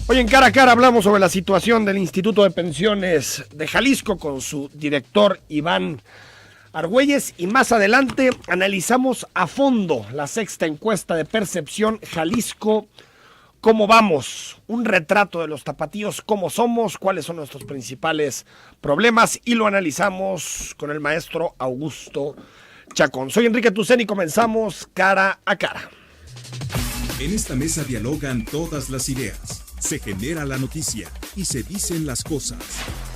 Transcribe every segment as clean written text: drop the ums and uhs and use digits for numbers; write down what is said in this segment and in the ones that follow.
Hoy en Cara a Cara hablamos sobre la situación del Instituto de Pensiones de Jalisco con su director Iván Argüelles, y más adelante analizamos a fondo la sexta encuesta de percepción Jalisco. ¿Cómo vamos? Un retrato de los tapatíos, cómo somos, cuáles son nuestros principales problemas, y lo analizamos con el maestro Augusto Chacón. Soy Enrique Tucen y comenzamos Cara a Cara. En esta mesa dialogan todas las ideas, se genera la noticia y se dicen las cosas.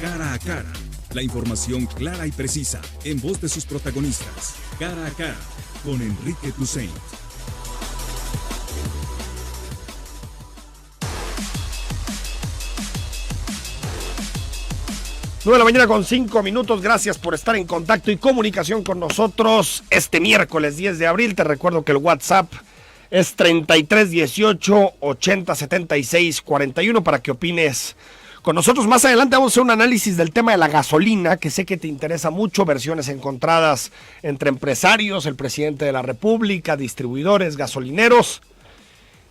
Cara a Cara, la información clara y precisa en voz de sus protagonistas. Cara a Cara, con Enrique Tucen. Nueve de la mañana con 5 minutos. Gracias por estar en contacto y comunicación con nosotros este miércoles 10 de abril. Te recuerdo que el WhatsApp es 33 18 80 76 41 para que opines con nosotros. Más adelante vamos a hacer un análisis del tema de la gasolina, que sé que te interesa mucho. Versiones encontradas entre empresarios, el presidente de la República, distribuidores, gasolineros.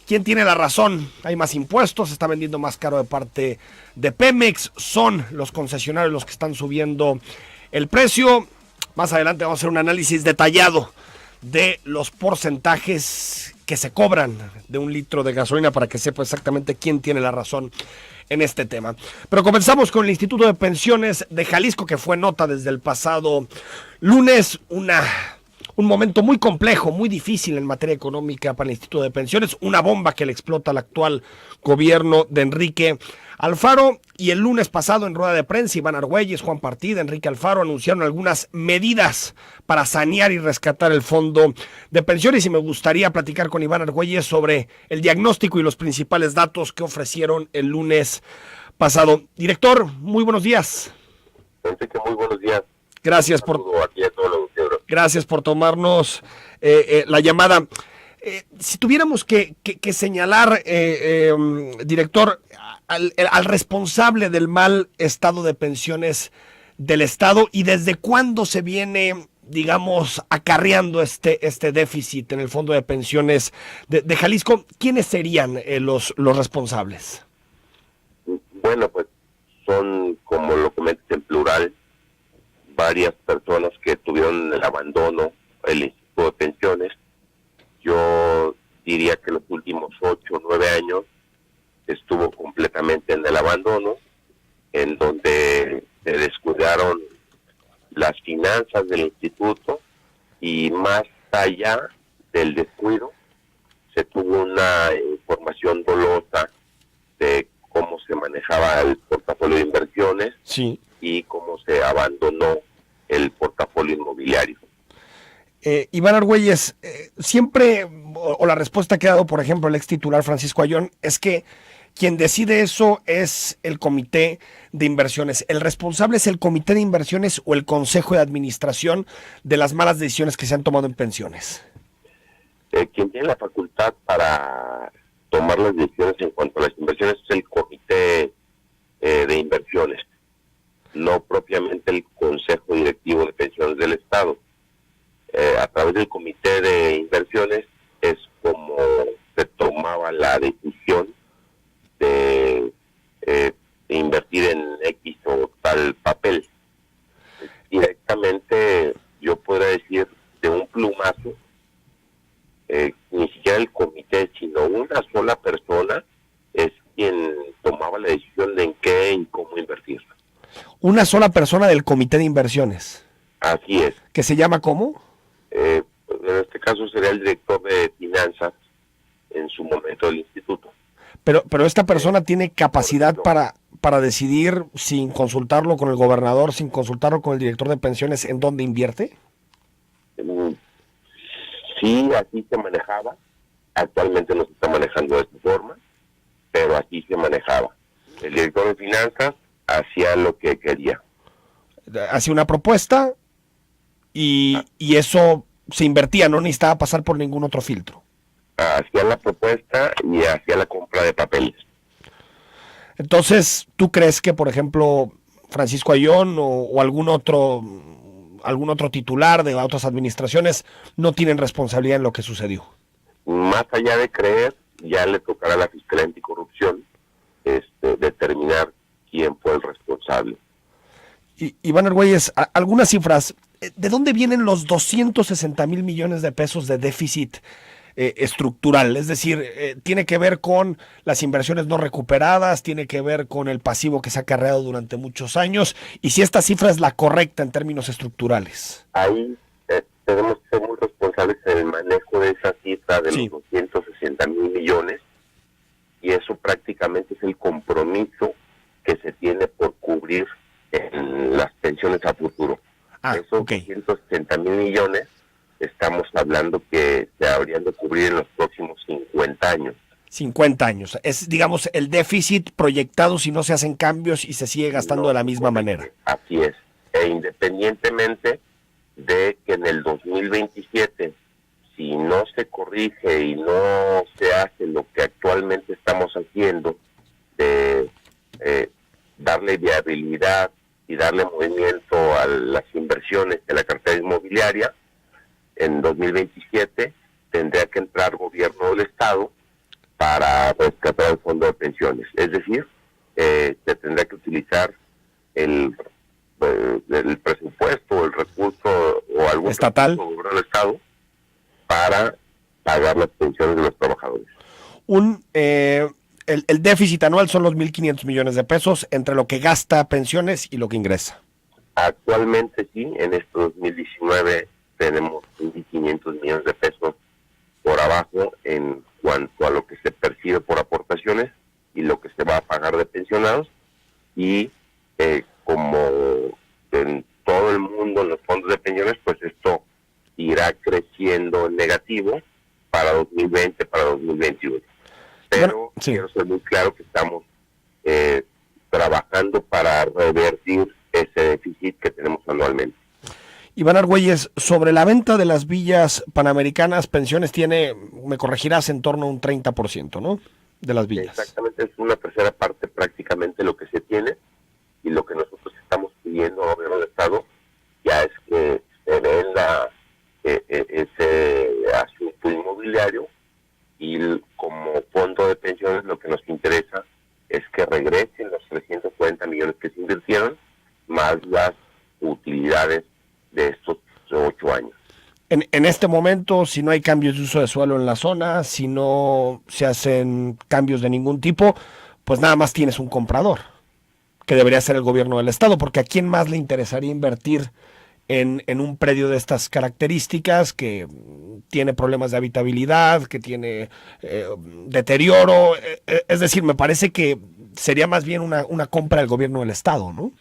¿Quién tiene la razón? Hay más impuestos, se está vendiendo más caro de parte de Pemex, son los concesionarios los que están subiendo el precio. Más adelante vamos a hacer un análisis detallado de los porcentajes que se cobran de un litro de gasolina para que sepa exactamente quién tiene la razón en este tema. Pero comenzamos con el Instituto de Pensiones de Jalisco, que fue nota desde el pasado lunes. Un momento muy complejo, muy difícil en materia económica para el Instituto de Pensiones, una bomba que le explota al actual gobierno de Enrique Alfaro. Y el lunes pasado en rueda de prensa, Iván Argüelles, Juan Partida, Enrique Alfaro anunciaron algunas medidas para sanear y rescatar el fondo de pensiones, y me gustaría platicar con Iván Argüelles sobre el diagnóstico y los principales datos que ofrecieron el lunes pasado. Director, muy buenos días. Enrique, muy buenos días. Gracias Gracias por tomarnos la llamada. Si tuviéramos que señalar, director, al responsable del mal estado de pensiones del Estado, y desde cuándo se viene, digamos, acarreando este déficit en el fondo de pensiones de Jalisco, ¿quiénes serían los responsables? Bueno, pues son, como lo comentas en plural, varias personas que tuvieron el abandono el Instituto de Pensiones. Yo diría que los últimos 8 o 9 años estuvo completamente en el abandono, en donde se descuidaron las finanzas del instituto, y más allá del descuido se tuvo una información dolosa de cómo se manejaba el portafolio de inversiones. Sí. Y cómo se abandonó el portafolio inmobiliario. Iván Argüelles, siempre, o la respuesta que ha dado, por ejemplo, el ex titular Francisco Ayón, es que quien decide eso es el comité de inversiones. ¿El responsable es el comité de inversiones o el consejo de administración de las malas decisiones que se han tomado en pensiones? Quien tiene la facultad para tomar las decisiones en cuanto a las inversiones es el comité de inversiones, no propiamente el Consejo Directivo de Pensiones del Estado. A través del Comité de Inversiones es como se tomaba la decisión de invertir en X o tal papel. Directamente, yo podría decir de un plumazo, ni siquiera el comité, sino una sola persona es quien tomaba la decisión de en qué y cómo invertir. Una sola persona del comité de inversiones. Así es. ¿Que se llama cómo? En este caso sería el director de finanzas en su momento del instituto. Pero esta persona tiene capacidad para decidir, sin consultarlo con el gobernador, sin consultarlo con el director de pensiones, en dónde invierte. Sí, así se manejaba. Actualmente no se está manejando de esta forma, pero así se manejaba. El director de finanzas hacía lo que quería. Hacía una propuesta y eso se invertía, no necesitaba pasar por ningún otro filtro. Hacía la propuesta y hacía la compra de papeles. Entonces, ¿tú crees que, por ejemplo, Francisco Ayón o algún otro titular de otras administraciones no tienen responsabilidad en lo que sucedió? Más allá de creer, ya le tocará a la Fiscalía Anticorrupción Iván Argüelles, algunas cifras. ¿De dónde vienen los 260,000 millones de pesos de déficit estructural? Es decir, tiene que ver con las inversiones no recuperadas, tiene que ver con el pasivo que se ha acarreado durante muchos años, y si esta cifra es la correcta en términos estructurales. Ahí tenemos que ser muy responsables en el manejo de esa cifra de Sí. los 260,000 millones, y eso prácticamente es el compromiso que se tiene por cubrir en las pensiones a futuro. Esos Ok. 260,000 millones, estamos hablando que se habrían de cubrir en los próximos 50 años. 50 años. Es, digamos, el déficit proyectado si no se hacen cambios y se sigue gastando No, de la misma manera. Así es. E independientemente de que en el 2027, si no se corrige y no se hace lo que actualmente estamos haciendo, de darle viabilidad y darle movimiento a las inversiones de la cartera inmobiliaria, en 2027 tendría que entrar gobierno del Estado para rescatar el fondo de pensiones. Es decir, se tendrá que utilizar el presupuesto, el recurso o algún estatal recurso del gobierno del Estado para pagar las pensiones de los trabajadores. El déficit anual son los 1,500 millones de pesos entre lo que gasta pensiones y lo que ingresa. Actualmente sí, en este 2019 tenemos 1.500 millones de pesos por abajo en cuanto a lo que se percibe por aportaciones y lo que se va a pagar de pensionados, y como en todo el mundo en los fondos de pensiones, pues esto irá creciendo en negativo para 2020, para 2021. Pero Bueno, sí. quiero ser muy claro que estamos trabajando para revertir ese déficit que tenemos anualmente. Iván Argüelles, sobre la venta de las villas panamericanas, pensiones tiene, me corregirás, en torno a un 30%, ¿no? De las villas. Exactamente, es una tercera parte prácticamente lo que se tiene, y lo que nosotros estamos pidiendo al gobierno del Estado ya es que se venda ese asunto inmobiliario, y como fondo de pensiones lo que nos interesa es que regresen los 340 millones que se invirtieron, más las utilidades de estos 8 años. En este momento, si no hay cambios de uso de suelo en la zona, si no se hacen cambios de ningún tipo, pues nada más tienes un comprador, que debería ser el gobierno del Estado, porque ¿a quién más le interesaría invertir en un predio de estas características, que tiene problemas de habitabilidad, que tiene deterioro? Es decir, me parece que sería más bien una compra del gobierno del Estado, ¿no?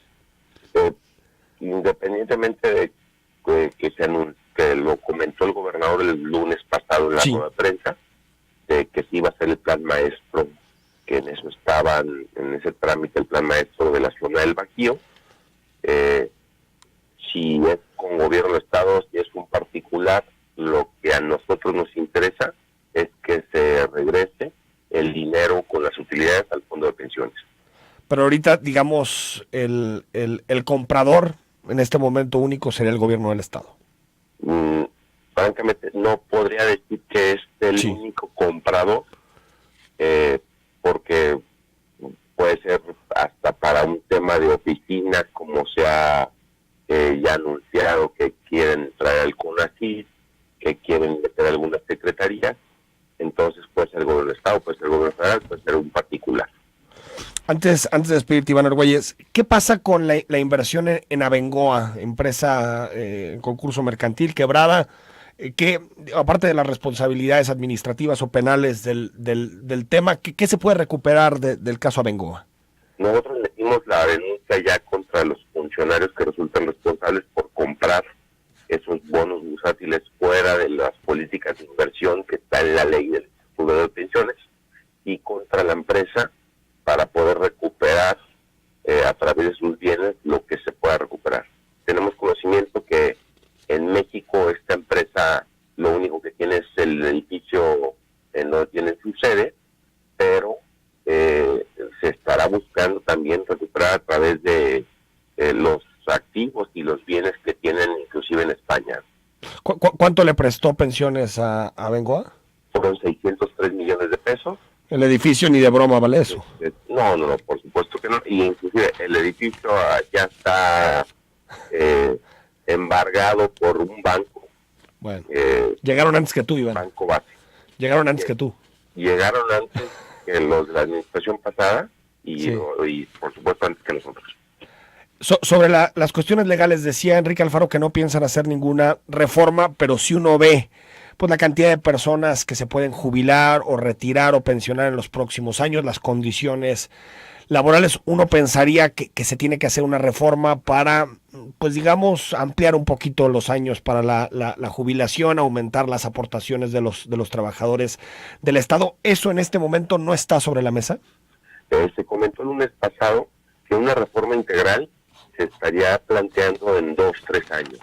Independientemente de que se anuncie, que lo comentó el gobernador el lunes pasado en la rueda de prensa, de que sí iba a ser el plan maestro, que en eso estaban, en ese trámite, el plan maestro de la zona del Bajío. Si es con gobierno de Estado, si es un particular, lo que a nosotros nos interesa es que se regrese el dinero con las utilidades al fondo de pensiones. Pero ahorita, digamos, el comprador en este momento único sería el gobierno del Estado. Francamente, no podría decir que es el único comprador, porque puede ser hasta para un tema de oficina, como se ha ya anunciado que quieren traer al CONACYT, que quieren meter alguna secretaría. Entonces puede ser el gobierno del Estado, puede ser el gobierno federal, puede ser un particular. Antes de despedirte, Iván Argüelles, ¿qué pasa con la inversión en Abengoa, empresa en concurso mercantil quebrada, que aparte de las responsabilidades administrativas o penales del tema, ¿qué se puede recuperar del caso Abengoa? Nosotros metimos la denuncia ya contra los funcionarios que resultan responsables por comprar esos bonos bursátiles fuera de las políticas de inversión que está en la ley del Instituto de Pensiones, y contra la empresa para poder recuperar a través de sus bienes lo que se pueda recuperar. Tenemos conocimiento que en México esta empresa lo único que tiene es el edificio en donde tiene su sede, pero se estará buscando también recuperar a través de los activos y los bienes que tienen inclusive en España. ¿Cuánto le prestó pensiones a Abengoa? Fueron 603 millones de pesos. El edificio ni de broma vale eso. No, por supuesto que no, y inclusive el edificio ya está embargado por un banco. Bueno, llegaron antes que tú, Iván. Banco base. Llegaron antes que tú. Llegaron antes que los de la administración pasada y por supuesto antes que nosotros. Sobre las cuestiones legales, decía Enrique Alfaro que no piensan hacer ninguna reforma, pero si uno ve pues la cantidad de personas que se pueden jubilar o retirar o pensionar en los próximos años, las condiciones laborales, uno pensaría que se tiene que hacer una reforma para, pues digamos, ampliar un poquito los años para la jubilación, aumentar las aportaciones de los trabajadores del Estado. ¿Eso en este momento no está sobre la mesa? Se comentó el lunes pasado que una reforma integral se estaría planteando en 2-3 años,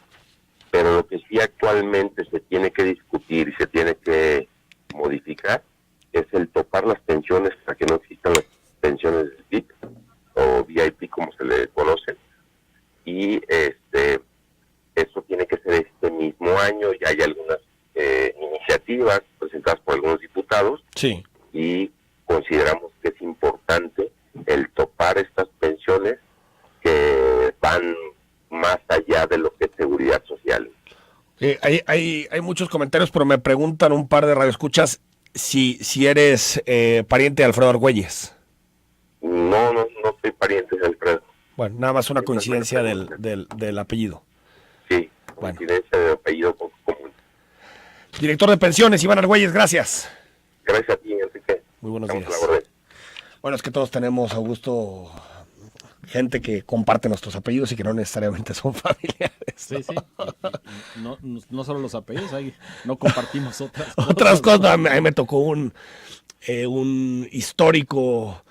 pero lo que sí actualmente se tiene que discutir y se tiene que modificar es el topar las pensiones para que no existan las pensiones VIP o VIP como se le conoce, y eso tiene que ser este mismo año. Ya hay algunas iniciativas presentadas por algunos diputados, sí, y consideramos que es importante el topar estas pensiones que van más allá de lo que es seguridad social. Hay muchos comentarios, pero me preguntan un par de radioescuchas si eres pariente de Alfredo Argüelles. No soy pariente de Alfredo. Bueno, nada más una coincidencia del apellido. Sí, bueno. Coincidencia de apellido común. Director de pensiones, Iván Argüelles, gracias. Gracias a ti, Enrique. Muy buenos días. Bueno, es que todos tenemos, Augusto, gente que comparte nuestros apellidos y que no necesariamente son familiares. Sí. No solo los apellidos, no compartimos otras cosas. Otras cosas. A mí me tocó un histórico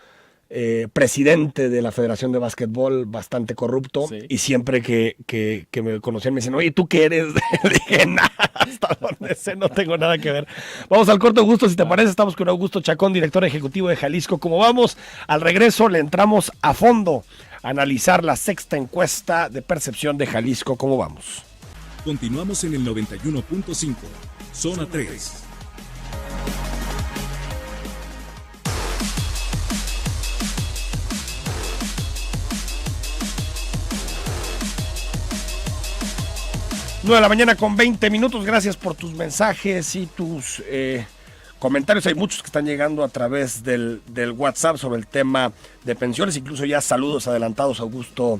presidente de la Federación de Básquetbol bastante corrupto, sí. Y siempre que me conocían me decían, oye, ¿tú qué eres? Le dije, nada, hasta donde sé, no tengo nada que ver. Vamos al corte, Augusto, si te parece. Estamos con Augusto Chacón, director ejecutivo de Jalisco. ¿Cómo vamos? Al regreso le entramos a fondo a analizar la sexta encuesta de percepción de Jalisco. ¿Cómo vamos? Continuamos en el 91.5, Zona 3. De la mañana con 20 minutos. Gracias por tus mensajes y tus comentarios. Hay muchos que están llegando a través del WhatsApp sobre el tema de pensiones, incluso ya saludos adelantados a Augusto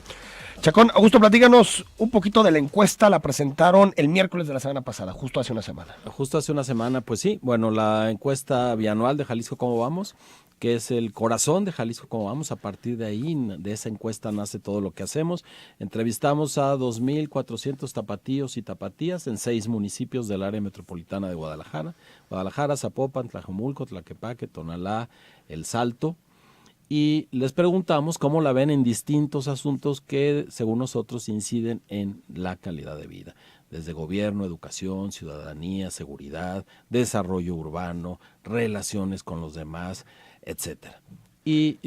Chacón. Augusto, platícanos un poquito de la encuesta. La presentaron el miércoles de la semana pasada, justo hace una semana. Justo hace una semana, pues sí. Bueno, la encuesta bianual de Jalisco ¿Cómo vamos?, que es el corazón de Jalisco ¿Cómo vamos? A partir de ahí, de esa encuesta nace todo lo que hacemos. Entrevistamos a 2,400 tapatíos y tapatías en 6 municipios del área metropolitana de Guadalajara. Guadalajara, Zapopan, Tlajomulco, Tlaquepaque, Tonalá, El Salto. Y les preguntamos cómo la ven en distintos asuntos que, según nosotros, inciden en la calidad de vida. Desde gobierno, educación, ciudadanía, seguridad, desarrollo urbano, relaciones con los demás, etcétera. Y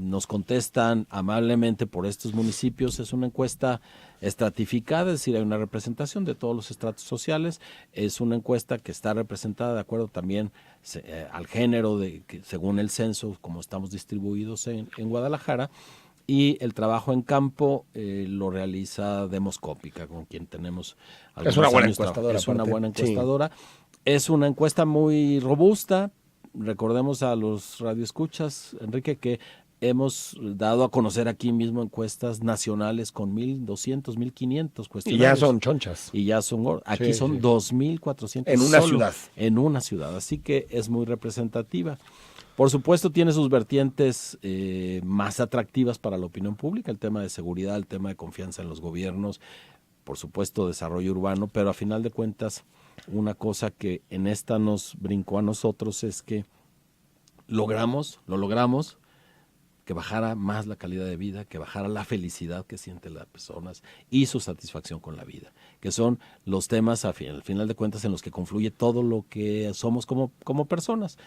nos contestan amablemente por estos municipios. Es una encuesta estratificada, es decir, hay una representación de todos los estratos sociales. Es una encuesta que está representada de acuerdo también al género, según el censo, como estamos distribuidos en Guadalajara. Y el trabajo en campo lo realiza Demoscópica, con quien tenemos algunos Es una buena años encuestadora. Es una buena encuestadora. Sí. Es una encuesta muy robusta. Recordemos a los radioescuchas, Enrique, que hemos dado a conocer aquí mismo encuestas nacionales con 1,200, 1,500 cuestionarios. Y ya son chonchas. Y ya son, aquí son 2,400. En una ciudad. En una ciudad, así que es muy representativa. Por supuesto tiene sus vertientes más atractivas para la opinión pública, el tema de seguridad, el tema de confianza en los gobiernos, por supuesto desarrollo urbano, pero a final de cuentas una cosa que en esta nos brincó a nosotros es que lo logramos, que bajara más la calidad de vida, que bajara la felicidad que sienten las personas y su satisfacción con la vida, que son los temas al final de cuentas en los que confluye todo lo que somos como personas.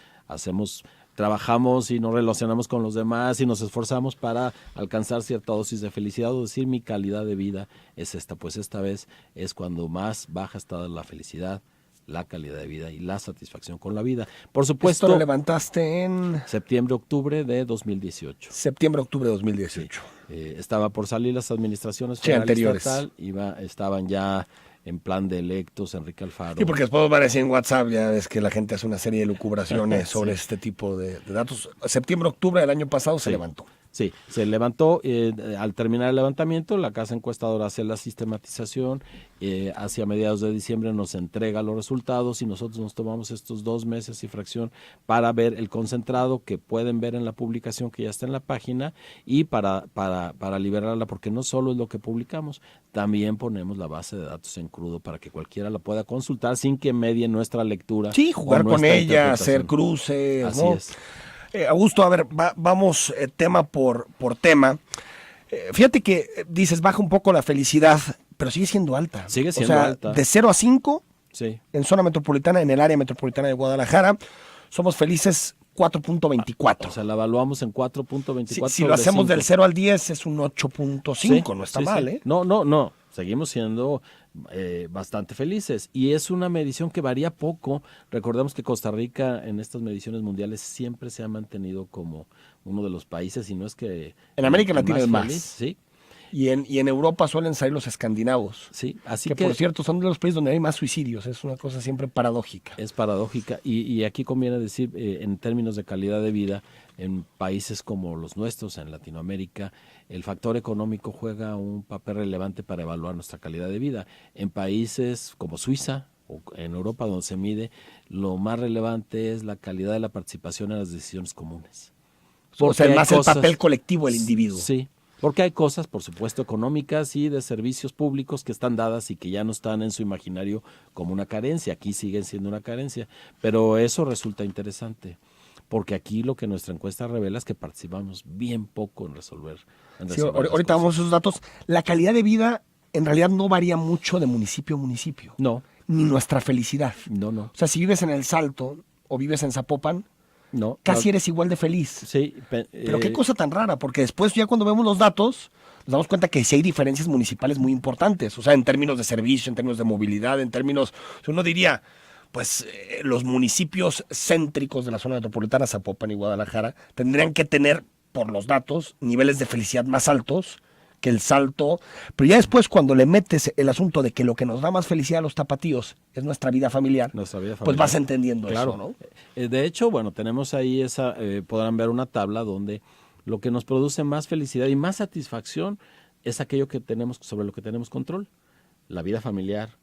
Trabajamos y nos relacionamos con los demás y nos esforzamos para alcanzar cierta dosis de felicidad o decir mi calidad de vida es esta. Pues esta vez es cuando más baja está la felicidad, la calidad de vida y la satisfacción con la vida. Por Esto supuesto, lo levantaste en septiembre-octubre de 2018. septiembre-octubre de 2018. Estaba por salir las administraciones Sí, federal y anteriores. estatal, estaban ya en plan de electos Enrique Alfaro. Sí, porque después van a decir en WhatsApp, ya ves que la gente hace una serie de lucubraciones Sí. sobre este tipo de datos. Septiembre-octubre del año pasado se Sí. levantó. Sí, se levantó, al terminar el levantamiento, la casa encuestadora hace la sistematización, hacia mediados de diciembre nos entrega los resultados y nosotros nos tomamos estos 2 meses y fracción para ver el concentrado que pueden ver en la publicación que ya está en la página y para liberarla, porque no solo es lo que publicamos, también ponemos la base de datos en crudo para que cualquiera la pueda consultar sin que medie nuestra lectura. Sí, jugar con nuestra ella, hacer interpretación. cruces, Así ¿no? es. Augusto, a ver, vamos tema por tema. Fíjate que dices, baja un poco la felicidad, pero sigue siendo alta. Sigue siendo o sea, alta. De 0 a 5, Sí. en zona metropolitana, en el área metropolitana de Guadalajara, somos felices 4.24. O sea, la evaluamos en 4.24. Si lo sobre hacemos 5. del 0 al 10 es un 8.5, no está mal, sí. ¿eh? No. Seguimos siendo bastante felices. Y es una medición que varía poco. Recordemos que Costa Rica en estas mediciones mundiales siempre se ha mantenido como uno de los países, y no es que... En América Latina es más. feliz. Sí, Y en Europa suelen salir los escandinavos. sí. Así Que que por cierto son de los países donde hay más suicidios. Es una cosa siempre paradójica. es paradójica. Y aquí conviene decir, en términos de calidad de vida, en países como los nuestros, en Latinoamérica, el factor económico juega un papel relevante para evaluar nuestra calidad de vida. En países como Suiza o en Europa, donde se mide, lo más relevante es la calidad de la participación en las decisiones comunes. O sea, hay más el papel colectivo del individuo. Sí, porque hay cosas, por supuesto, económicas y de servicios públicos que están dadas y que ya no están en su imaginario como una carencia. Aquí siguen siendo una carencia, pero eso resulta interesante, porque aquí lo que nuestra encuesta revela es que participamos bien poco en resolver. Sí, ahorita vamos a esos datos. La calidad de vida en realidad no varía mucho de municipio a municipio. No, Ni nuestra felicidad. no. O sea, si vives en El Salto o vives en Zapopan, No, casi no. eres igual de feliz. Sí, Pero qué cosa tan rara, porque después ya cuando vemos los datos, nos damos cuenta que sí hay diferencias municipales muy importantes. O sea, en términos de servicio, en términos de movilidad, en términos, uno diría, pues los municipios céntricos de la zona metropolitana, Zapopan y Guadalajara, tendrían que tener, por los datos, niveles de felicidad más altos que El Salto. Pero ya después, cuando le metes el asunto de que lo que nos da más felicidad a los tapatíos es nuestra vida familiar, Nuestra vida pues familiar. vas entendiendo Claro. eso, ¿no? De hecho, bueno, tenemos ahí podrán ver una tabla donde lo que nos produce más felicidad y más satisfacción es aquello que tenemos, sobre lo que tenemos control. La vida familiar,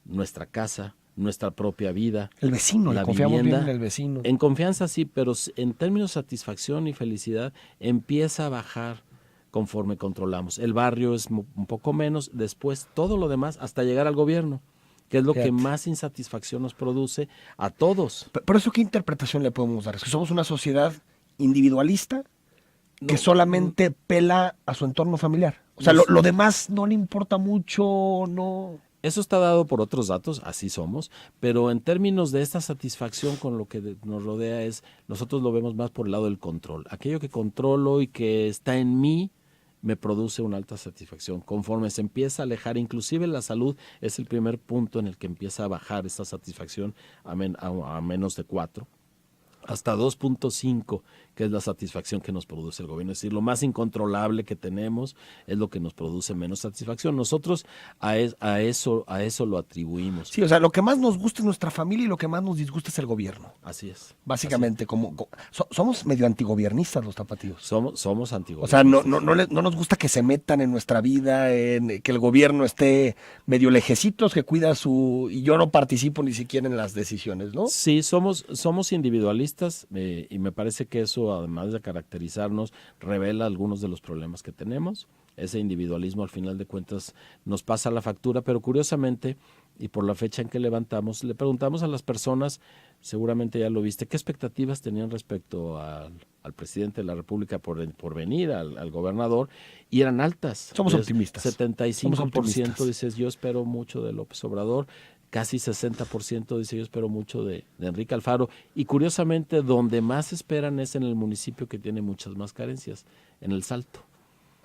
nuestra casa, nuestra propia vida. El vecino, le la confiamos vivienda. bien en el vecino. En confianza sí, pero en términos de satisfacción y felicidad empieza a bajar conforme controlamos. El barrio es un poco menos, después todo lo demás hasta llegar al gobierno, que es lo Fíjate. que más insatisfacción nos produce a todos. Pero eso, ¿qué interpretación le podemos dar? ¿Es que somos una sociedad individualista que solamente pela a su entorno familiar? O sea, lo demás no le importa mucho, no... Eso está dado por otros datos, así somos, pero en términos de esta satisfacción con lo que nos rodea nosotros lo vemos más por el lado del control. Aquello que controlo y que está en mí me produce una alta satisfacción. Conforme se empieza a alejar, inclusive la salud es el primer punto en el que empieza a bajar esta satisfacción a menos de 4. Hasta 2.5, que es la satisfacción que nos produce el gobierno. Es decir, lo más incontrolable que tenemos es lo que nos produce menos satisfacción. Nosotros a eso lo atribuimos. Sí, o sea, lo que más nos gusta es nuestra familia y lo que más nos disgusta es el gobierno. Así es. Básicamente, somos medio antigobiernistas los tapatíos. Somos O antigobiernistas. sea, no nos gusta que se metan en nuestra vida, en que el gobierno esté medio lejecitos, que cuida y yo no participo ni siquiera en las decisiones, ¿no? Sí, somos individualistas y me parece que eso, además de caracterizarnos, revela algunos de los problemas que tenemos. Ese individualismo, al final de cuentas, nos pasa la factura, pero curiosamente, y por la fecha en que levantamos, le preguntamos a las personas, seguramente ya lo viste, qué expectativas tenían respecto al presidente de la República por venir, al gobernador, y eran altas. Somos optimistas. 75% dices, yo espero mucho de López Obrador. Casi 60% dice, yo espero mucho de Enrique Alfaro. Y curiosamente, donde más esperan es en el municipio que tiene muchas más carencias, en El Salto.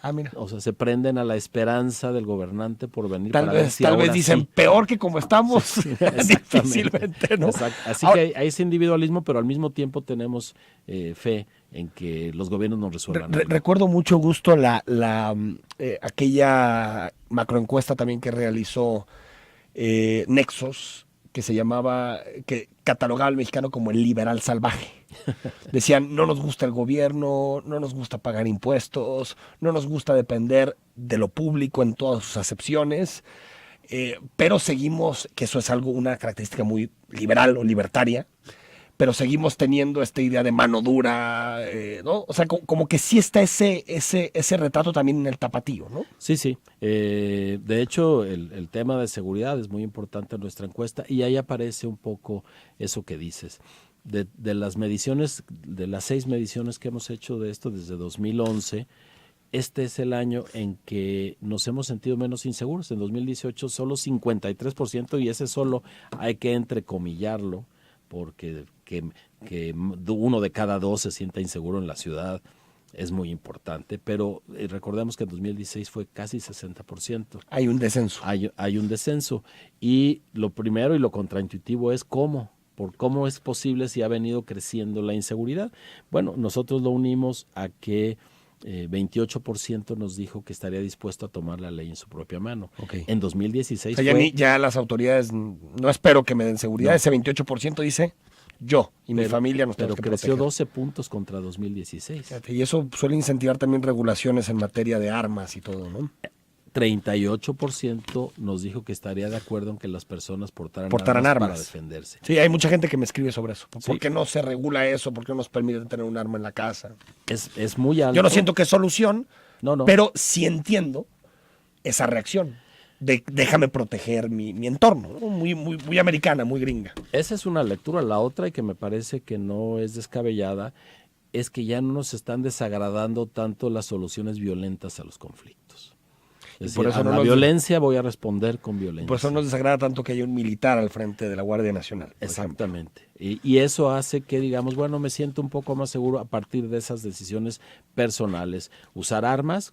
Ah, mira. O sea, se prenden a la esperanza del gobernante por venir para ver si Tal ahora vez dicen, sí. peor que como estamos. Sí, exactamente. Difícilmente, ¿no? Exacto. Así Ahora, que hay ese individualismo, pero al mismo tiempo tenemos fe en que los gobiernos nos resuelvan. algo. recuerdo mucho gusto aquella macroencuesta también que realizó Nexos, que se llamaba, que catalogaba al mexicano como el liberal salvaje. Decían, no nos gusta el gobierno, no nos gusta pagar impuestos, no nos gusta depender de lo público en todas sus acepciones, pero seguimos, que eso es una característica muy liberal o libertaria, pero seguimos teniendo esta idea de mano dura, ¿no? O sea, como que sí está ese retrato también en el tapatío, ¿no? Sí, sí. De hecho, el tema de seguridad es muy importante en nuestra encuesta y ahí aparece un poco eso que dices. De las mediciones, de las 6 mediciones que hemos hecho de esto desde 2011, este es el año en que nos hemos sentido menos inseguros. En 2018 solo 53%, y ese solo hay que entrecomillarlo, porque que uno de cada 2 se sienta inseguro en la ciudad es muy importante, pero recordemos que en 2016 fue casi 60%. Hay un descenso. Hay un descenso, y lo primero y lo contraintuitivo es cómo es posible si ha venido creciendo la inseguridad. Bueno, nosotros lo unimos a que 28% nos dijo que estaría dispuesto a tomar la ley en su propia mano. Okay. En 2016 o sea, ya las autoridades, no espero que me den seguridad, No. Ese 28% dice, yo y mi familia nos tenemos pero que creció proteger. 12 puntos contra 2016. Fíjate, y eso suele incentivar también regulaciones en materia de armas y todo, ¿no? 38% nos dijo que estaría de acuerdo en que las personas portaran armas para defenderse. Sí, hay mucha gente que me escribe sobre eso. ¿Por Sí. qué no se regula eso? ¿Por qué no nos permiten tener un arma en la casa? Es muy alto. Yo no siento que es solución, No. pero sí entiendo esa reacción de déjame proteger mi entorno, ¿no? Muy americana, muy gringa. Esa es una lectura. La otra, y que me parece que no es descabellada, es que ya no nos están desagradando tanto las soluciones violentas a los conflictos. Es por decir, eso a la violencia voy a responder con violencia. Por eso nos desagrada tanto que haya un militar al frente de la Guardia Nacional. Exactamente. Y eso hace que digamos, bueno, me siento un poco más seguro a partir de esas decisiones personales. Usar armas,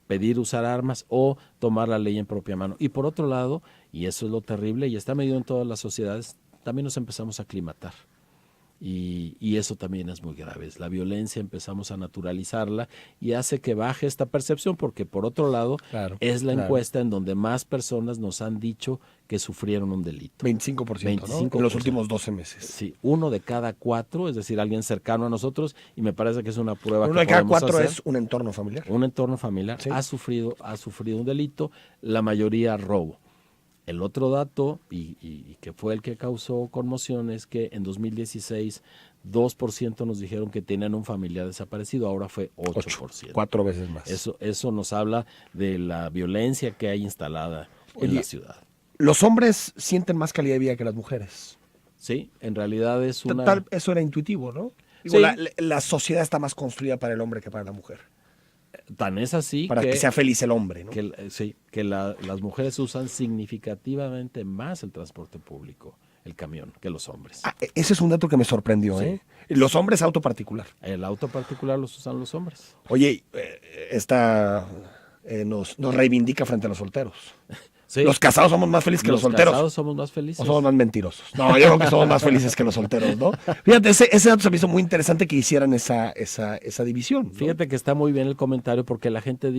pedir usar armas o tomar la ley en propia mano. Y por otro lado, y eso es lo terrible, y está medido en todas las sociedades, también nos empezamos a aclimatar. Y eso también es muy grave. La violencia empezamos a naturalizarla y hace que baje esta percepción, porque por otro lado es la encuesta en donde más personas nos han dicho que sufrieron un delito. 25%, ¿no? En los últimos 12 meses. Sí, 1 de cada 4, es decir, alguien cercano a nosotros, y me parece que es una prueba que 1 de cada podemos 4 hacer. es un entorno familiar. Un entorno familiar, sí. ha sufrido un delito, la mayoría robo. El otro dato, y que fue el que causó conmoción, es que en 2016 2% nos dijeron que tenían un familiar desaparecido, ahora fue 8%. 4 veces más. Eso nos habla de la violencia que hay instalada en la ciudad. ¿Los hombres sienten más calidad de vida que las mujeres? Sí, en realidad es una... Eso era intuitivo, ¿no? Digo, Sí. la sociedad está más construida para el hombre que para la mujer. Tan es así para que sea feliz el hombre, ¿no? Que las mujeres usan significativamente más el transporte público, el camión, que los hombres. Ese es un dato que me sorprendió, Sí. ¿eh? Los hombres auto particular. El auto particular los usan los hombres. Oye, nos reivindica frente a los solteros. Sí. Los casados somos más felices que los solteros. Los casados somos más felices. O somos más mentirosos. No, yo creo que somos más felices que los solteros, ¿no? Fíjate, ese dato se me hizo muy interesante que hicieran esa división, ¿no? Fíjate que está muy bien el comentario, porque la gente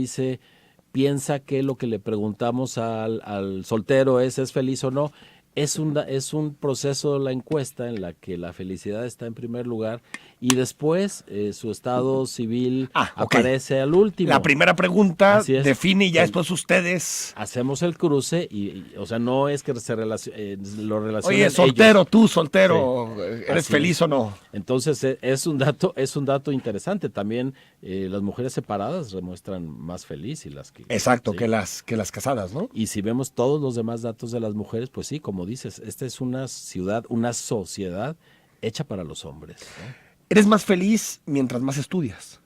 piensa que lo que le preguntamos al soltero es feliz o no. Es un proceso, la encuesta, en la que la felicidad está en primer lugar y después su estado civil aparece al último. La primera pregunta define y ya Sí. después ustedes... Hacemos el cruce y o sea, no es que lo relacionen. Oye, soltero, ellos. tú soltero, Sí. ¿eres Así feliz es. o no? Entonces es un dato interesante. También las mujeres separadas demuestran más feliz y las que... Exacto, sí. que las casadas, ¿no? Y si vemos todos los demás datos de las mujeres, pues sí, como dices, esta es una sociedad hecha para los hombres, ¿no? Eres más feliz mientras más estudias.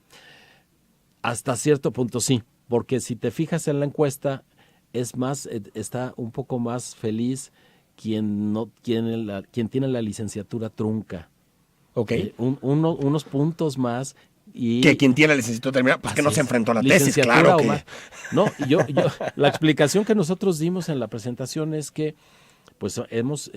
Hasta cierto punto sí, porque si te fijas en la encuesta, está un poco más feliz quien tiene la licenciatura trunca. Ok. Unos puntos más Y que quien tiene la licenciatura terminada, pues que no se enfrentó a la tesis, claro que... No, la explicación que nosotros dimos en la presentación es que pues hemos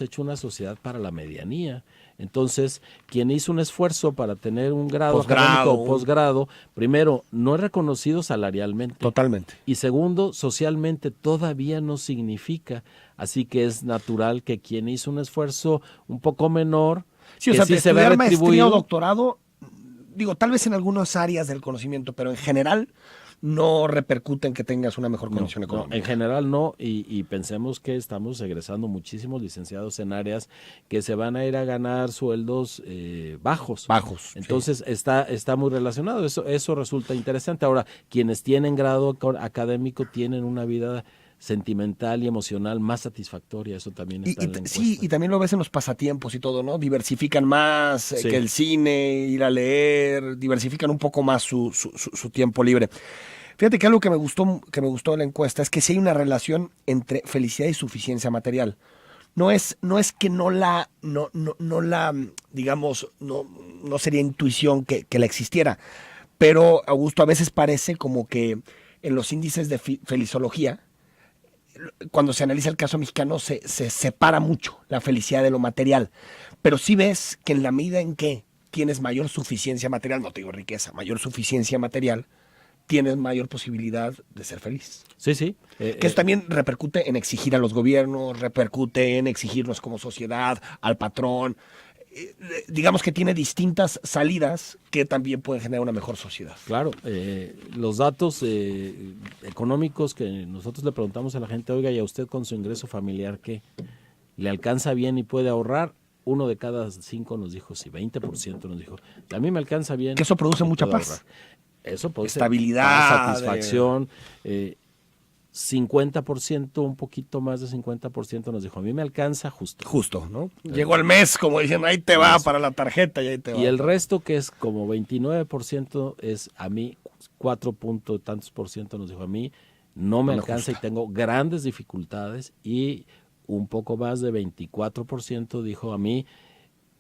hecho una sociedad para la medianía. Entonces, quien hizo un esfuerzo para tener un grado académico o posgrado, primero, no es reconocido salarialmente. Totalmente. Y segundo, socialmente todavía no significa. Así que es natural que quien hizo un esfuerzo un poco menor, sí, que o sea, sí se ve estudiar maestría retribuido. o doctorado, digo, tal vez en algunas áreas del conocimiento, pero en general no repercute en que tengas una mejor condición económica. No, en general no, y pensemos que estamos egresando muchísimos licenciados en áreas que se van a ir a ganar sueldos bajos. Entonces sí. está muy relacionado, eso resulta interesante. Ahora, quienes tienen grado académico tienen una vida sentimental y emocional más satisfactoria, eso también está en la encuesta. Sí, y también lo ves en los pasatiempos y todo, ¿no? Diversifican más sí. que el cine, ir a leer, diversifican un poco más su tiempo libre. Fíjate que algo que me gustó de la encuesta es que sí hay una relación entre felicidad y suficiencia material. No es que no sería intuición que la existiera, pero Augusto, a veces parece como que en los índices de felizología, cuando se analiza el caso mexicano, se separa mucho la felicidad de lo material. Pero sí ves que en la medida en que tienes mayor suficiencia material, no te digo riqueza, mayor suficiencia material, tienes mayor posibilidad de ser feliz. Sí, sí. Que eso también repercute en exigir a los gobiernos, repercute en exigirnos como sociedad, al patrón. Digamos que tiene distintas salidas que también pueden generar una mejor sociedad. Claro, los datos económicos que nosotros le preguntamos a la gente, oiga, ¿y a usted con su ingreso familiar qué? ¿Le alcanza bien y puede ahorrar? 1 de cada 5 nos dijo sí, 20% nos dijo, a mí me alcanza bien. Que eso produce mucha paz. Ahorrar. Eso produce estabilidad, satisfacción. 50%, un poquito más de 50% nos dijo, a mí me alcanza justo. Justo, ¿no? Llegó el mes, como diciendo, ahí te va para la tarjeta y ahí te va. Y el resto, que es como 29%, es a mí, 4 punto tantos por ciento nos dijo, a mí no me alcanza y tengo grandes dificultades. Y un poco más de 24% dijo, a mí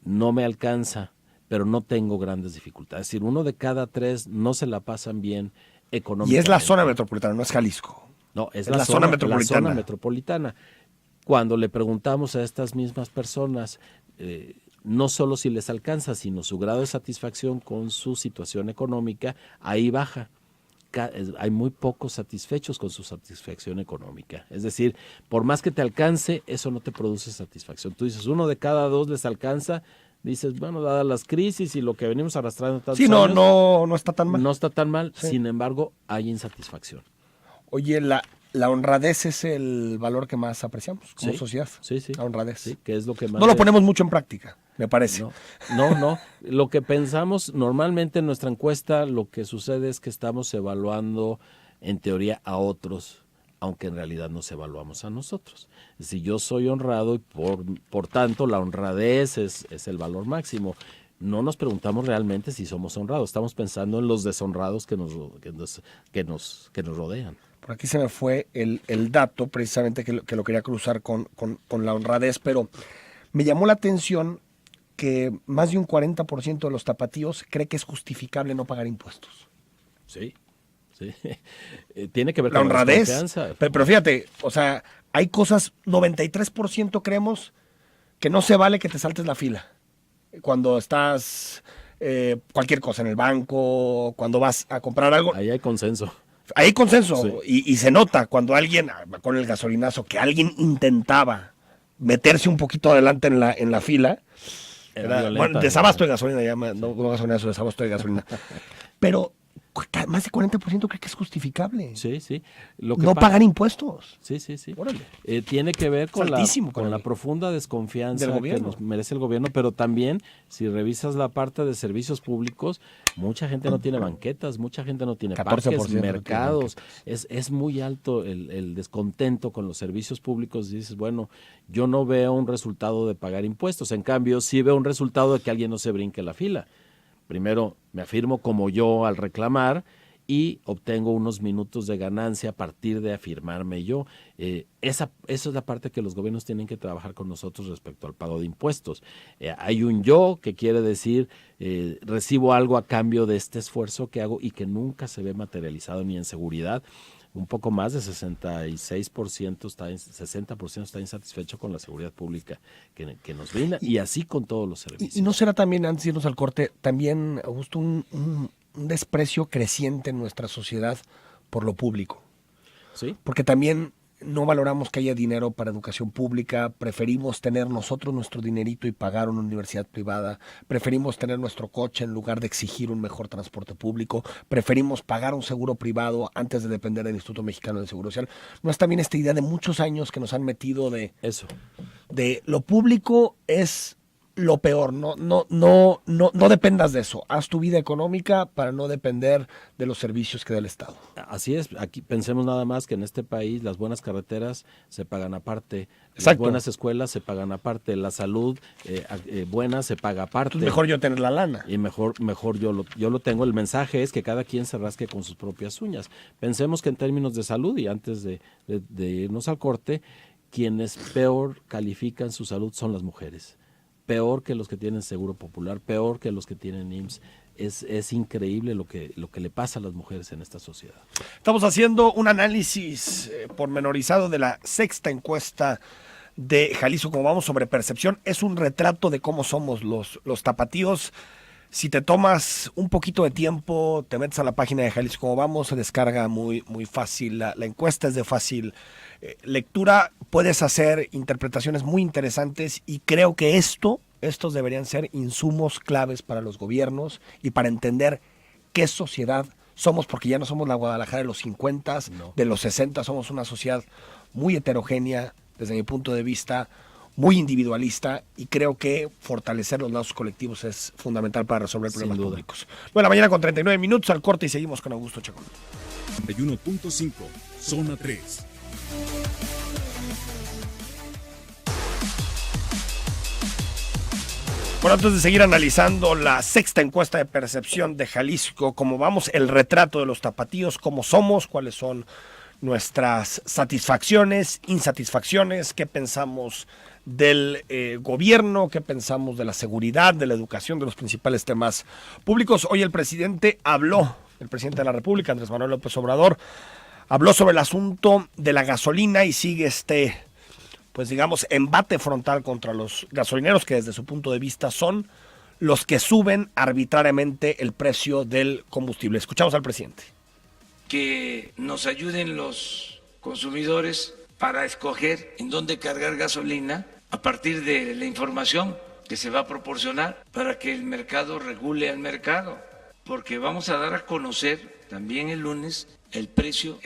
no me alcanza, pero no tengo grandes dificultades. Es decir, 1 de cada 3 no se la pasan bien económicamente. Y es la zona metropolitana, no es Jalisco. No, es la zona metropolitana. Cuando le preguntamos a estas mismas personas, no solo si les alcanza, sino su grado de satisfacción con su situación económica, ahí baja. Hay muy pocos satisfechos con su satisfacción económica. Es decir, por más que te alcance, eso no te produce satisfacción. Tú dices, 1 de cada 2 les alcanza. Dices, bueno, dadas las crisis y lo que venimos arrastrando tantos años, no está tan mal. No está tan mal, sí. Sin embargo, hay insatisfacción. Oye, la honradez es el valor que más apreciamos como sociedad. Sí. La honradez. Sí, que es lo que más... No lo ponemos mucho en práctica, me parece. No. Lo que pensamos, normalmente en nuestra encuesta, lo que sucede es que estamos evaluando, en teoría, a otros, aunque en realidad nos evaluamos a nosotros. Si yo soy honrado y por tanto la honradez es el valor máximo. No nos preguntamos realmente si somos honrados, estamos pensando en los deshonrados que nos rodean. Por aquí se me fue el dato, precisamente, que lo quería cruzar con la honradez, pero me llamó la atención que más de un 40% de los tapatíos cree que es justificable no pagar impuestos. Sí. Tiene que ver la con honradez. La confianza. Pero fíjate, o sea, hay cosas, 93% creemos que no se vale que te saltes la fila. Cuando estás, cualquier cosa en el banco, cuando vas a comprar algo. Ahí hay consenso. Hay consenso, sí. y se nota cuando alguien, con el gasolinazo, que alguien intentaba meterse un poquito adelante en la fila. Bueno, desabasto de gasolina, no gasolinazo, desabasto de gasolina. Pero más de 40% cree que es justificable. Sí. No pagan impuestos. Sí. Tiene que ver con la profunda desconfianza que nos merece el gobierno, pero también, si revisas la parte de servicios públicos, mucha gente no tiene banquetas, mucha gente no tiene parques, mercados. Es muy alto el descontento con los servicios públicos. Y dices, bueno, yo no veo un resultado de pagar impuestos. En cambio, sí veo un resultado de que alguien no se brinque la fila. Primero, me afirmo como yo al reclamar y obtengo unos minutos de ganancia a partir de afirmarme yo. Esa es la parte que los gobiernos tienen que trabajar con nosotros respecto al pago de impuestos. Hay un yo, que quiere decir recibo algo a cambio de este esfuerzo que hago y que nunca se ve materializado ni en seguridad. Un poco más de 60% está insatisfecho con la seguridad pública que nos brinda, y así con todos los servicios. ¿Y no será también, antes de irnos al corte, también, Augusto, un desprecio creciente en nuestra sociedad por lo público? ¿Sí? Porque también no valoramos que haya dinero para educación pública, preferimos tener nosotros nuestro dinerito y pagar una universidad privada, preferimos tener nuestro coche en lugar de exigir un mejor transporte público, preferimos pagar un seguro privado antes de depender del Instituto Mexicano del Seguro Social. ¿No es también esta idea de muchos años que nos han metido de lo público es lo peor? No dependas de eso. Haz tu vida económica para no depender de los servicios que da el Estado. Así es. Aquí pensemos nada más que en este país las buenas carreteras se pagan aparte, las Exacto. buenas escuelas se pagan aparte, la salud buena se paga aparte. Entonces mejor yo tener la lana. Y mejor yo lo tengo. El mensaje es que cada quien se rasque con sus propias uñas. Pensemos que en términos de salud, y antes de irnos al corte, quienes peor califican su salud son las mujeres. Peor que los que tienen Seguro Popular, peor que los que tienen IMSS. Es increíble lo que le pasa a las mujeres en esta sociedad. Estamos haciendo un análisis pormenorizado de la sexta encuesta de Jalisco Como Vamos sobre percepción. Es un retrato de cómo somos los tapatíos. Si te tomas un poquito de tiempo, te metes a la página de Jalisco Como Vamos, se descarga muy fácil. La encuesta es de fácil lectura. Puedes hacer interpretaciones muy interesantes y creo que estos deberían ser insumos claves para los gobiernos y para entender qué sociedad somos, porque ya no somos la Guadalajara de los 50, de los 60, somos una sociedad muy heterogénea, desde mi punto de vista, muy individualista, y creo que fortalecer los lazos colectivos es fundamental para resolver problemas públicos. Bueno, mañana con 39 minutos al corte y seguimos con Augusto Chacón. 91.5, zona 3. Bueno, antes de seguir analizando la sexta encuesta de percepción de Jalisco, cómo vamos, el retrato de los tapatíos, cómo somos, cuáles son nuestras satisfacciones, insatisfacciones, qué pensamos del gobierno, qué pensamos de la seguridad, de la educación, de los principales temas públicos. Hoy el presidente de la República, Andrés Manuel López Obrador, habló sobre el asunto de la gasolina y sigue pues digamos, embate frontal contra los gasolineros, que desde su punto de vista son los que suben arbitrariamente el precio del combustible. Escuchamos al presidente. Que nos ayuden los consumidores para escoger en dónde cargar gasolina a partir de la información que se va a proporcionar para que el mercado regule al mercado, porque vamos a dar a conocer también el lunes el precio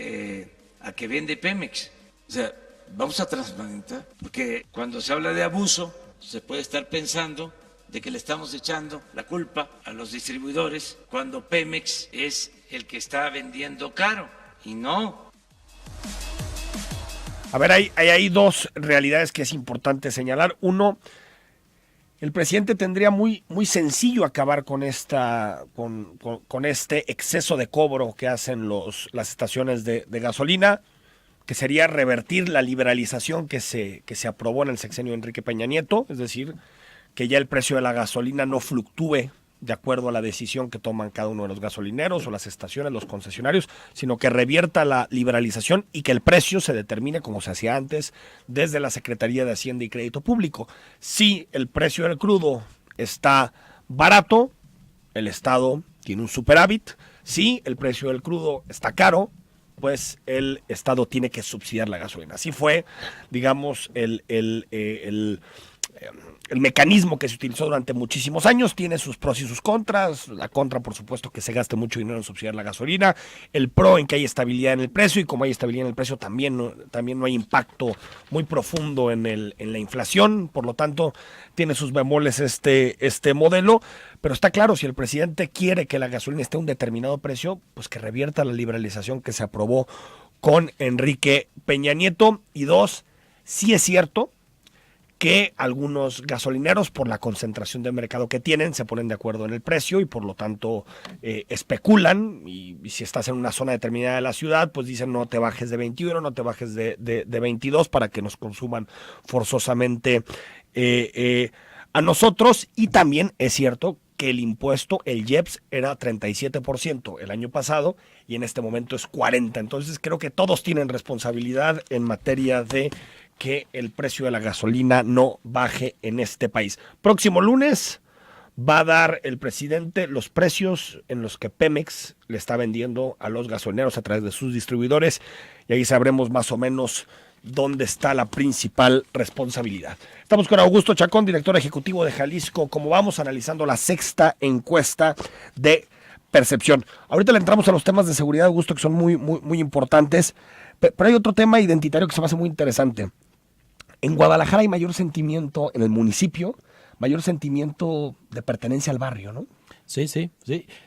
a que vende Pemex. O sea, vamos a transparentar, porque cuando se habla de abuso, se puede estar pensando de que le estamos echando la culpa a los distribuidores cuando Pemex es el que está vendiendo caro, y no. A ver, hay dos realidades que es importante señalar. Uno, el presidente tendría muy sencillo acabar con con este exceso de cobro que hacen las estaciones de gasolina, que sería revertir la liberalización que se aprobó en el sexenio de Enrique Peña Nieto, es decir, que ya el precio de la gasolina no fluctúe de acuerdo a la decisión que toman cada uno de los gasolineros o las estaciones, los concesionarios, sino que revierta la liberalización y que el precio se determine como se hacía antes desde la Secretaría de Hacienda y Crédito Público. Si el precio del crudo está barato, el Estado tiene un superávit. Si el precio del crudo está caro, pues el Estado tiene que subsidiar la gasolina. Así fue, digamos, el mecanismo que se utilizó durante muchísimos años. Tiene sus pros y sus contras. La contra, por supuesto, que se gaste mucho dinero en subsidiar la gasolina. El pro, en que hay estabilidad en el precio, y como hay estabilidad en el precio, también no hay impacto muy profundo en la inflación. Por lo tanto, tiene sus bemoles este modelo. Pero está claro, si el presidente quiere que la gasolina esté a un determinado precio, pues que revierta la liberalización que se aprobó con Enrique Peña Nieto. Y dos, sí es cierto que algunos gasolineros, por la concentración de mercado que tienen, se ponen de acuerdo en el precio y por lo tanto especulan, y si estás en una zona determinada de la ciudad, pues dicen no te bajes de 21, no te bajes de 22 para que nos consuman forzosamente a nosotros. Y también es cierto que el impuesto, el IEPS, era 37% el año pasado y en este momento es 40%. Entonces creo que todos tienen responsabilidad en materia de que el precio de la gasolina no baje en este país. Próximo lunes va a dar el presidente los precios en los que Pemex le está vendiendo a los gasolineros a través de sus distribuidores y ahí sabremos más o menos dónde está la principal responsabilidad. Estamos con Augusto Chacón, director ejecutivo de Jalisco. Como vamos analizando la sexta encuesta de percepción. Ahorita le entramos a los temas de seguridad, Augusto, que son muy importantes, pero hay otro tema identitario que se me hace muy interesante. En Guadalajara hay mayor sentimiento en el municipio, mayor sentimiento de pertenencia al barrio, ¿no? Sí.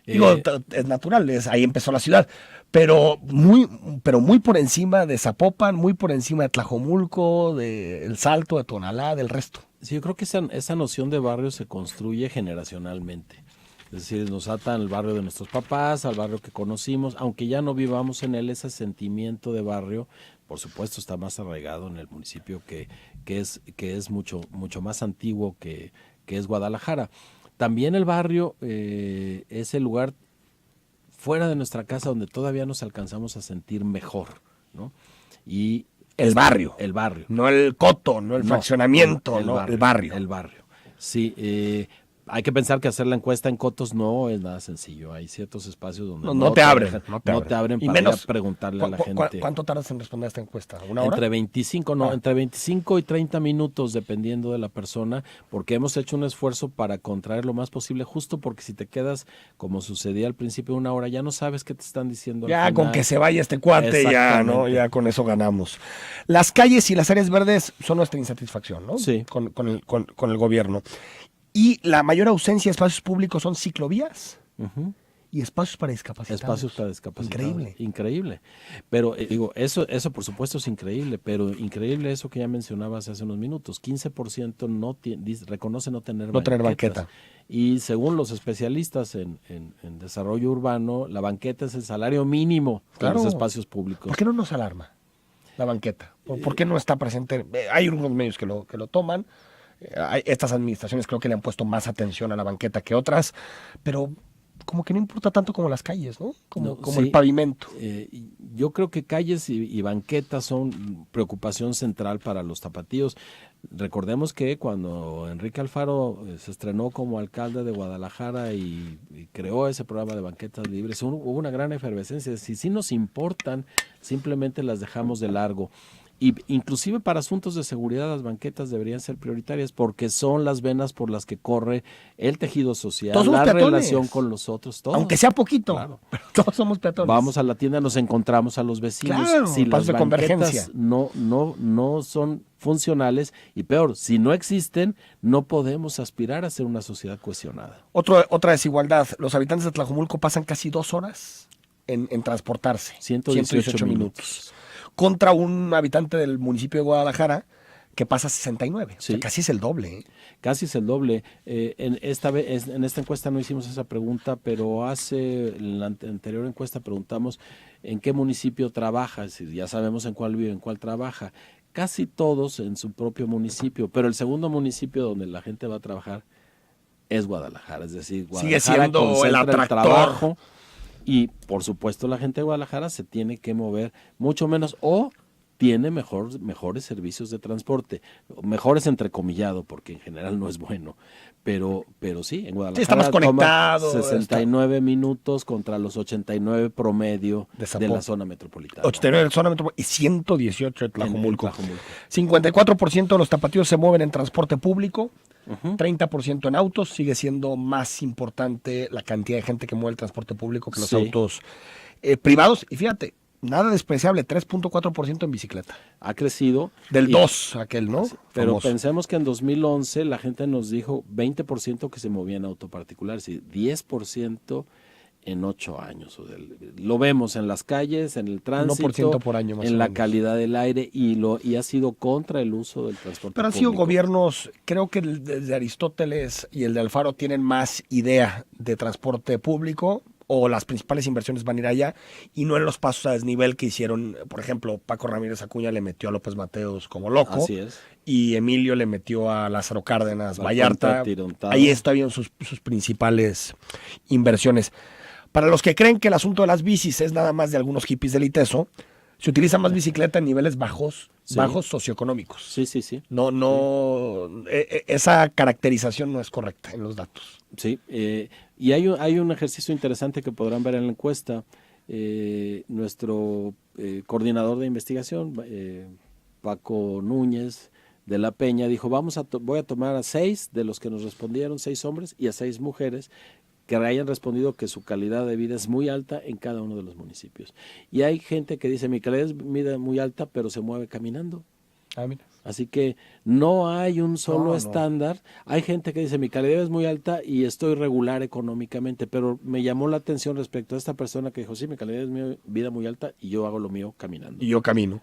Digo, es natural, ahí empezó la ciudad, pero muy por encima de Zapopan, muy por encima de Tlajomulco, de El Salto, de Tonalá, del resto. Sí, yo creo que esa noción de barrio se construye generacionalmente. Es decir, nos atan al barrio de nuestros papás, al barrio que conocimos, aunque ya no vivamos en él, ese sentimiento de barrio, por supuesto, está más arraigado en el municipio que es mucho más antiguo que es Guadalajara. También el barrio es el lugar fuera de nuestra casa donde todavía nos alcanzamos a sentir mejor, ¿no? Y el barrio. No el coto, no el fraccionamiento, el barrio. El barrio. Sí, hay que pensar que hacer la encuesta en cotos no es nada sencillo. Hay ciertos espacios donde no te abren y para menos, ir a preguntarle a la gente. ¿Cuánto tardas en responder a esta encuesta? ¿Una hora? Entre 25 y 30 minutos, dependiendo de la persona, porque hemos hecho un esfuerzo para contraer lo más posible, justo porque si te quedas, como sucedía al principio, una hora, ya no sabes qué te están diciendo. Ya con que se vaya este cuate, ya, ¿no? Ya con eso ganamos. Las calles y las áreas verdes son nuestra insatisfacción, ¿no? Sí. Con el gobierno. Y la mayor ausencia de espacios públicos son ciclovías y espacios para discapacitados. Increíble. Pero digo, eso por supuesto es increíble, pero increíble eso que ya mencionabas hace unos minutos. 15% reconoce no tener banqueta. Y según los especialistas en desarrollo urbano, la banqueta es el salario mínimo de los espacios públicos. ¿Por qué no nos alarma la banqueta? ¿Por qué no está presente? Hay unos medios que lo toman. Estas administraciones creo que le han puesto más atención a la banqueta que otras, pero como que no importa tanto como las calles, ¿no? Como el pavimento. Yo creo que calles y banquetas son preocupación central para los tapatíos. Recordemos que cuando Enrique Alfaro se estrenó como alcalde de Guadalajara y creó ese programa de banquetas libres, hubo una gran efervescencia. Si sí nos importan, simplemente las dejamos de largo. Y inclusive para asuntos de seguridad las banquetas deberían ser prioritarias porque son las venas por las que corre el tejido social, la relación con los otros, todos. Aunque sea poquito, claro. Pero todos somos peatones. Vamos a la tienda, nos encontramos a los vecinos. Claro, si las de banquetas no son funcionales y peor, si no existen, no podemos aspirar a ser una sociedad cohesionada. Otra desigualdad, los habitantes de Tlajomulco pasan casi 2 horas en transportarse. 118 minutos. Contra un habitante del municipio de Guadalajara que pasa 69. Sí. O sea, casi es el doble. Casi es el doble. En esta encuesta no hicimos esa pregunta, pero en la anterior encuesta preguntamos en qué municipio trabaja. Es decir, ya sabemos en cuál vive, en cuál trabaja. Casi todos en su propio municipio, pero el segundo municipio donde la gente va a trabajar es Guadalajara. Es decir, Guadalajara sigue siendo el atractor. Trabajo. Y, por supuesto, la gente de Guadalajara se tiene que mover mucho menos o tiene mejores servicios de transporte. Mejores entrecomillado, porque en general no es bueno. Pero sí, en Guadalajara estamos conectados. 69 minutos contra los 89 promedio de la zona metropolitana. 89 de la zona metropolitana y 118 de Tlajomulco. 54% de los tapatíos se mueven en transporte público. 30% en autos. Sigue siendo más importante la cantidad de gente que mueve el transporte público que los autos privados. Y fíjate, nada despreciable, 3.4% en bicicleta. Ha crecido. Del 2 aquel, ¿no? Pero famoso. Pensemos que en 2011 la gente nos dijo 20% que se movía en auto particular, es decir, 10% en 8 años. Lo vemos en las calles, en el tránsito, 1% por año más en o la menos. calidad del aire y ha sido contra el uso del transporte Pero han sido público. gobiernos, creo que el de Aristóteles y el de Alfaro tienen más idea de transporte público, o las principales inversiones van a ir allá, y no en los pasos a desnivel que hicieron. Por ejemplo, Paco Ramírez Acuña le metió a López Mateos como loco, Así es. y Emilio le metió a Lázaro Cárdenas, Al Vallarta. Puente Atirontado. Ahí estaban sus principales inversiones. Para los que creen que el asunto de las bicis es nada más de algunos hippies del ITESO, se utiliza más bicicleta en niveles bajos Sí. socioeconómicos. Sí, sí, sí. Esa caracterización no es correcta en los datos. Sí, y hay un ejercicio interesante que podrán ver en la encuesta. Nuestro coordinador de investigación, Paco Núñez de la Peña, dijo, voy a tomar a 6 de los que nos respondieron, 6 hombres y a 6 mujeres, que hayan respondido que su calidad de vida es muy alta en cada uno de los municipios. Y hay gente que dice, mi calidad de vida es muy alta, pero se mueve caminando. Mira. Así que no hay un solo No. estándar. Hay gente que dice, mi calidad es muy alta y estoy regular económicamente, pero me llamó la atención respecto a esta persona que dijo, sí, mi calidad de vida muy alta y yo hago lo mío caminando. Y yo camino.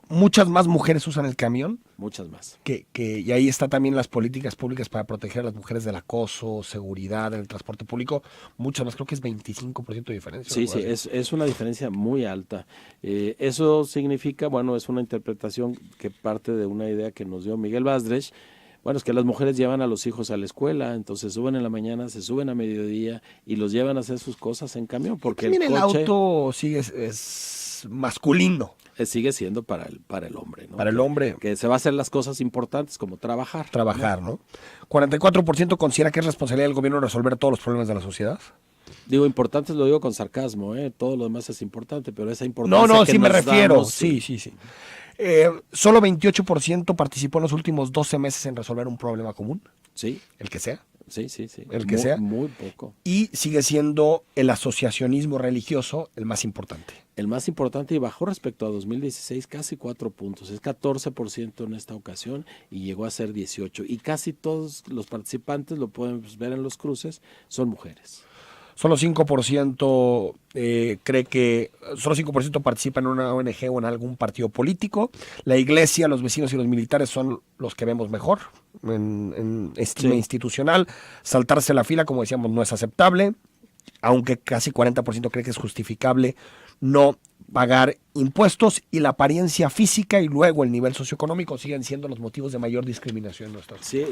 Muchas más mujeres usan el camión, Muchas más. y ahí está también las políticas públicas para proteger a las mujeres del acoso, seguridad en el transporte público. Muchas más, creo que es 25% de diferencia. Sí, algo sí, así. es una diferencia muy alta. Eso significa, bueno, es una interpretación que parte de una idea que nos dio Miguel Basdrech. Bueno, es que las mujeres llevan a los hijos a la escuela, entonces suben en la mañana, se suben a mediodía y los llevan a hacer sus cosas en camión, porque También el coche auto es masculino sigue siendo para el hombre, ¿no? para el hombre. Que se va a hacer las cosas importantes como trabajar. Trabajar, ¿no? 44% considera que es responsabilidad del gobierno resolver todos los problemas de la sociedad. Digo, importantes lo digo con sarcasmo, todo lo demás es importante, pero esa importancia No, que sí me nos refiero. damos, Sí. Solo 28% participó en los últimos 12 meses en resolver un problema común, Sí, el que sea. sí. El que sea. Muy poco. Y sigue siendo el asociacionismo religioso el más importante. El más importante y bajó respecto a 2016 casi 4 puntos, es 14% en esta ocasión y llegó a ser 18%. Y casi todos los participantes, lo pueden ver en los cruces, son mujeres. Solo 5% solo 5% participa en una ONG o en algún partido político. La iglesia, los vecinos y los militares son los que vemos mejor en estima institucional. Saltarse la fila, como decíamos, no es aceptable, aunque casi 40% cree que es justificable no pagar impuestos, y la apariencia física y luego el nivel socioeconómico siguen siendo los motivos de mayor discriminación en nuestras. Sí,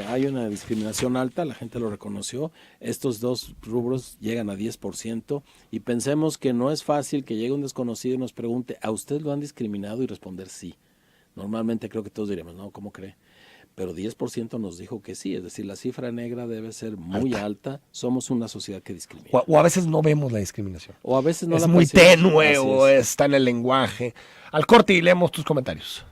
hay una discriminación alta, la gente lo reconoció. Estos dos rubros llegan a 10% y pensemos que no es fácil que llegue un desconocido y nos pregunte, ¿a usted lo han discriminado? Y responder sí. Normalmente creo que todos diríamos, no, ¿cómo cree? Pero 10% nos dijo que sí, es decir, la cifra negra debe ser muy alta. Somos una sociedad que discrimina. O a veces no vemos la discriminación. O a veces no es la muy percibimos. tenue Así o es. está en el lenguaje. Al corte y leemos tus comentarios.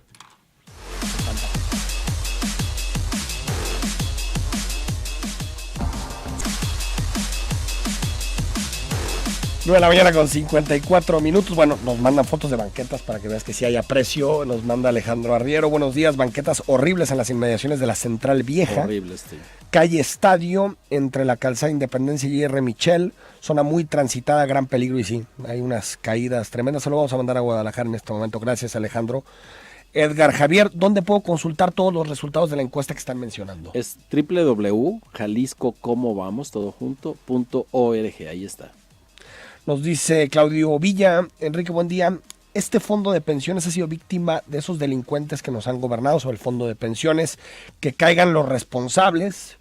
9 de la mañana con 54 minutos. Bueno, nos mandan fotos de banquetas para que veas que sí hay aprecio. Nos manda Alejandro Arriero. Buenos días, banquetas horribles en las inmediaciones de la Central Vieja. Horrible este. Calle Estadio, entre la calzada Independencia y R. Michel. Zona muy transitada, gran peligro, y sí, hay unas caídas tremendas. Se lo vamos a mandar a Guadalajara en este momento. Gracias, Alejandro. Edgar Javier, ¿dónde puedo consultar todos los resultados de la encuesta que están mencionando? Es www.jaliscocomobamos.org. Ahí está. Nos dice Claudio Villa. Enrique, buen día. ¿Este fondo de pensiones ha sido víctima de esos delincuentes que nos han gobernado sobre el fondo de pensiones? Que caigan los responsables.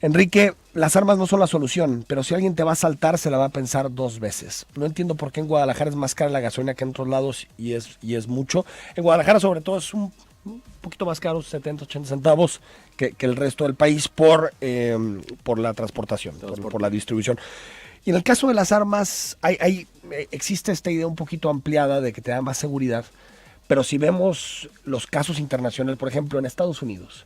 Enrique, las armas no son la solución, pero si alguien te va a asaltar, se la va a pensar 2 veces. No entiendo por qué en Guadalajara es más cara la gasolina que en otros lados, y es mucho. En Guadalajara, sobre todo, es un poquito más caro, 70, 80 centavos, que el resto del país por la transportación, por la distribución. Y en el caso de las armas, existe esta idea un poquito ampliada de que te da más seguridad, pero si vemos los casos internacionales, por ejemplo, en Estados Unidos,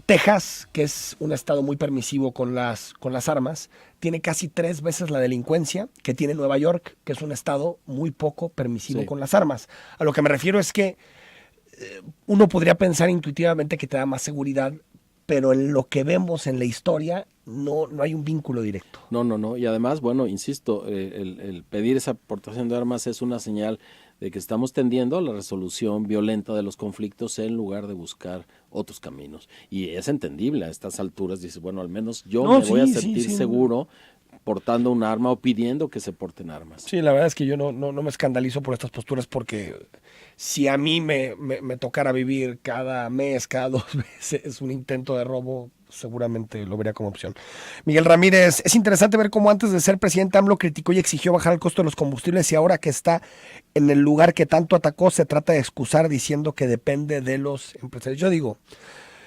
Texas, que es un estado muy permisivo con las armas, tiene casi 3 veces la delincuencia que tiene Nueva York, que es un estado muy poco permisivo con las armas. A lo que me refiero es que uno podría pensar intuitivamente que te da más seguridad, pero en lo que vemos en la historia no hay un vínculo directo. No. Y además, bueno, insisto, el pedir esa aportación de armas es una señal de que estamos tendiendo a la resolución violenta de los conflictos en lugar de buscar otros caminos. Y es entendible a estas alturas, dices, bueno, al menos yo me voy a sentir seguro portando un arma o pidiendo que se porten armas. Sí, la verdad es que yo no me escandalizo por estas posturas, porque si a mí me tocara vivir cada mes, cada 2 meses un intento de robo, seguramente lo vería como opción. Miguel Ramírez, es interesante ver cómo antes de ser presidente AMLO criticó y exigió bajar el costo de los combustibles, y ahora que está en el lugar que tanto atacó se trata de excusar diciendo que depende de los empresarios. Yo digo,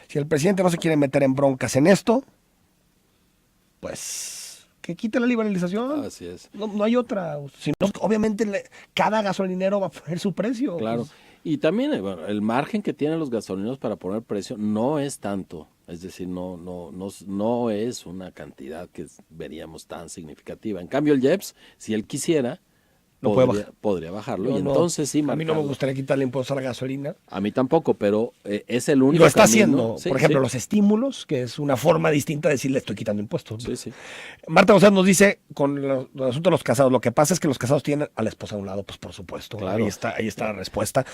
si el presidente no se quiere meter en broncas en esto, pues que quite la liberalización. Así es. No hay otra. Si no, obviamente cada gasolinero va a poner su precio. Claro. Y también bueno, el margen que tienen los gasolineros para poner precio no es tanto. Es decir, no es una cantidad que veríamos tan significativa. En cambio, el IEPS, si él quisiera, podría bajarlo. Y entonces sí, a mí no me gustaría quitarle impuestos a la gasolina. A mí tampoco, pero es el único. Y lo está camino. haciendo. Sí, por ejemplo, los estímulos, que es una forma distinta de decir le estoy quitando impuestos. Sí. Marta González nos dice, con el asunto de los casados, lo que pasa es que los casados tienen a la esposa a un lado, pues por supuesto. Claro. Ahí está la respuesta.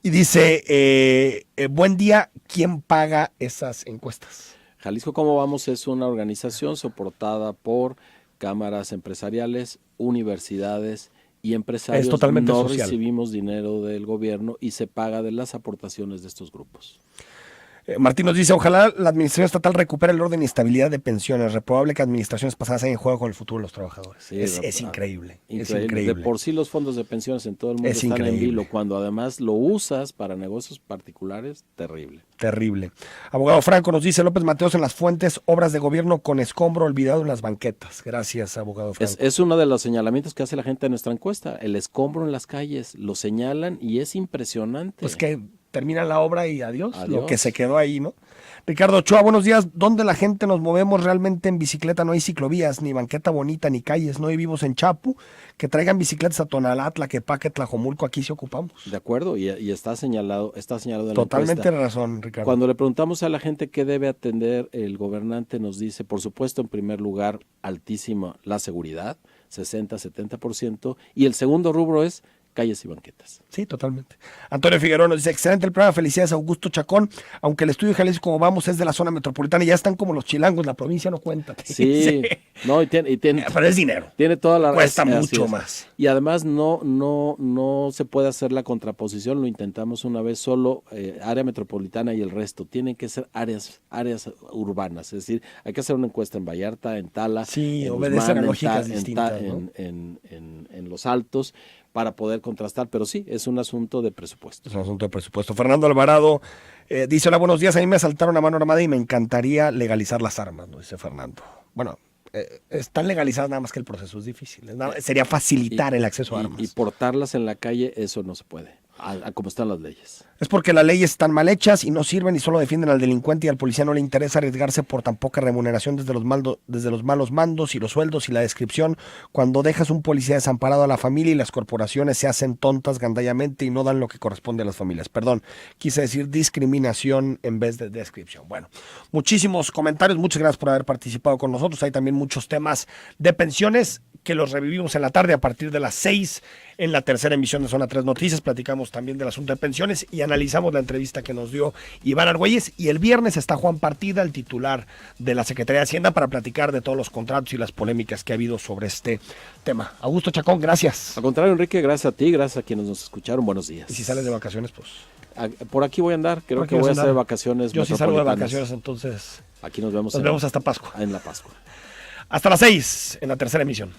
Y dice, buen día, ¿quién paga esas encuestas? Jalisco Cómo Vamos es una organización soportada por cámaras empresariales, universidades y empresarios. Es totalmente no social. Recibimos dinero del gobierno y se paga de las aportaciones de estos grupos. Martín nos dice, ojalá la administración estatal recupere el orden y estabilidad de pensiones. Reprobable que administraciones pasadas hayan jugado con el futuro de los trabajadores. Sí, es increíble. Es increíble. increíble. De por sí los fondos de pensiones en todo el mundo Es están increíble. en vilo. Cuando además lo usas para negocios particulares, terrible. Terrible. Abogado Franco nos dice, López Mateos en las fuentes, obras de gobierno con escombro olvidado en las banquetas. Gracias, abogado Franco. Es uno de los señalamientos que hace la gente de nuestra encuesta. El escombro en las calles, lo señalan y es impresionante. Pues que termina la obra y adiós, lo que se quedó ahí, ¿no? Ricardo Ochoa, buenos días. ¿Dónde la gente nos movemos realmente en bicicleta? No hay ciclovías, ni banqueta bonita, ni calles. No vivimos en Chapu. Que traigan bicicletas a Tonalá, Tlaquepaque, Tlajomulco, aquí sí ocupamos. De acuerdo, y está señalado en la Totalmente encuesta. razón, Ricardo. Cuando le preguntamos a la gente qué debe atender, el gobernante nos dice, por supuesto, en primer lugar, altísima la seguridad, 60-70%, y el segundo rubro es calles y banquetas. Sí, totalmente. Antonio Figueroa nos dice, excelente el programa, felicidades a Augusto Chacón, aunque el estudio de Jalisco Como Vamos es de la zona metropolitana y ya están como los chilangos, la provincia no cuenta. Sí, no, pero es dinero. Tiene toda la cuesta mucho más. Y además no se puede hacer la contraposición, lo intentamos una vez solo, área metropolitana y el resto, tienen que ser áreas urbanas, es decir, hay que hacer una encuesta en Vallarta, en Tala, sí, en obedecen Guzmán, a lógicas distintas, ¿no? en Los Altos, para poder contrastar, pero sí, es un asunto de presupuesto. Es un asunto de presupuesto. Fernando Alvarado dice, hola, buenos días, a mí me asaltaron a mano armada y me encantaría legalizar las armas, ¿no? Dice Fernando. Bueno, están legalizadas, nada más que el proceso es difícil. Sería facilitar el acceso a armas. Y portarlas en la calle, eso no se puede, como están las leyes. Es porque las leyes están mal hechas y no sirven y solo defienden al delincuente, y al policía no le interesa arriesgarse por tan poca remuneración desde los malos mandos y los sueldos y la descripción. Cuando dejas un policía desamparado a la familia y las corporaciones se hacen tontas gandallamente y no dan lo que corresponde a las familias. Perdón, quise decir discriminación en vez de descripción. Bueno, muchísimos comentarios, muchas gracias por haber participado con nosotros. Hay también muchos temas de pensiones que los revivimos en la tarde a partir de las 6 en la tercera emisión de Zona 3 Noticias. Platicamos también del asunto de pensiones y analizamos la entrevista que nos dio Iván Argüelles. Y el viernes está Juan Partida, el titular de la Secretaría de Hacienda, para platicar de todos los contratos y las polémicas que ha habido sobre este tema. Augusto Chacón, gracias. Al contrario, Enrique, gracias a ti, gracias a quienes nos escucharon. Buenos días. Y si sales de vacaciones, pues... Por aquí voy a andar, creo que voy a hacer vacaciones. Yo sí salgo de vacaciones, entonces... Aquí nos vemos. Nos vemos hasta Pascua. En la Pascua. Hasta las 6 en la tercera emisión.